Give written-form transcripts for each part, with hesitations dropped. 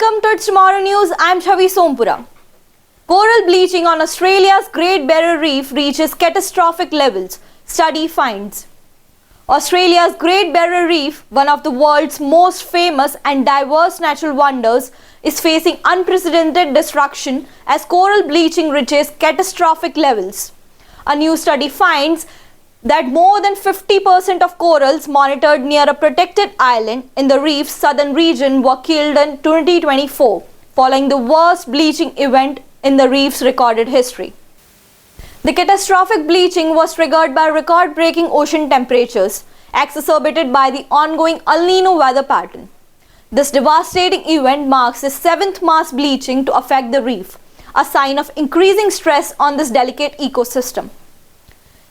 Welcome to It's Tomorrow News. I'm Chavi Sompura. Coral bleaching on Australia's Great Barrier Reef reaches catastrophic levels, study finds. Australia's Great Barrier Reef, one of the world's most famous and diverse natural wonders, is facing unprecedented destruction as coral bleaching reaches catastrophic levels. A new study finds that more than 50% of corals monitored near a protected island in the reef's southern region were killed in 2024, following the worst bleaching event in the reef's recorded history. The catastrophic bleaching was triggered by record-breaking ocean temperatures, exacerbated by the ongoing El Niño weather pattern. This devastating event marks the seventh mass bleaching to affect the reef, a sign of increasing stress on this delicate ecosystem.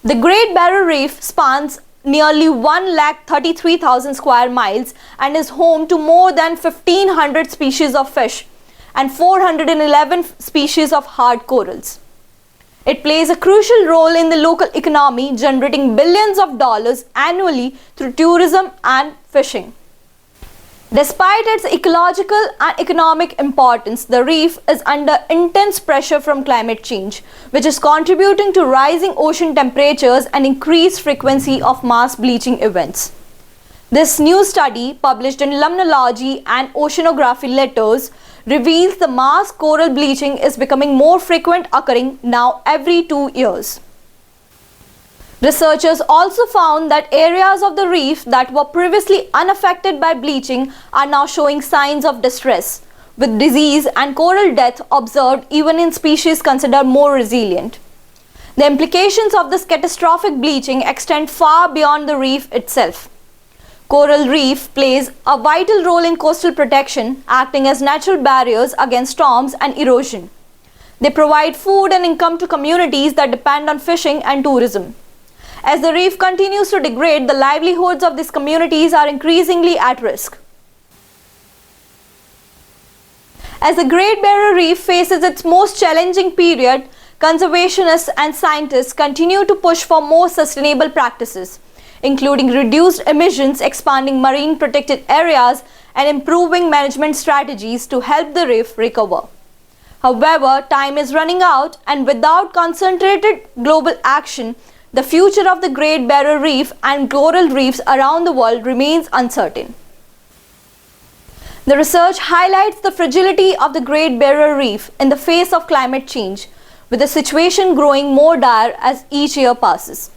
The Great Barrier Reef spans nearly 133,000 square miles and is home to more than 1,500 species of fish and 411 species of hard corals. It plays a crucial role in the local economy, generating billions of dollars annually through tourism and fishing. Despite its ecological and economic importance, the reef is under intense pressure from climate change, which is contributing to rising ocean temperatures and increased frequency of mass bleaching events. This new study, published in Limnology and Oceanography Letters, reveals the mass coral bleaching is becoming more frequent, occurring now every 2 years. Researchers also found that areas of the reef that were previously unaffected by bleaching are now showing signs of distress, with disease and coral death observed even in species considered more resilient. The implications of this catastrophic bleaching extend far beyond the reef itself. Coral reef plays a vital role in coastal protection, acting as natural barriers against storms and erosion. They provide food and income to communities that depend on fishing and tourism. As the reef continues to degrade, the livelihoods of these communities are increasingly at risk. As the Great Barrier Reef faces its most challenging period, conservationists and scientists continue to push for more sustainable practices, including reduced emissions, expanding marine protected areas, and improving management strategies to help the reef recover. However, time is running out, and without concentrated global action, the future of the Great Barrier Reef and coral reefs around the world remains uncertain. The research highlights the fragility of the Great Barrier Reef in the face of climate change, with the situation growing more dire as each year passes.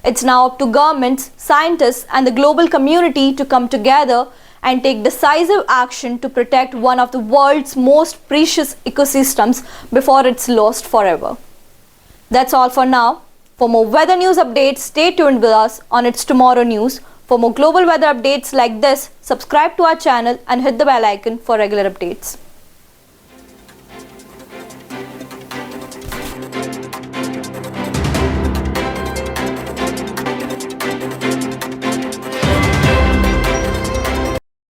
It's now up to governments, scientists, and the global community to come together and take decisive action to protect one of the world's most precious ecosystems before it's lost forever. That's all for now. For more weather news updates, stay tuned with us on It's Tomorrow News. For more global weather updates like this, subscribe to our channel and hit the bell icon for regular updates.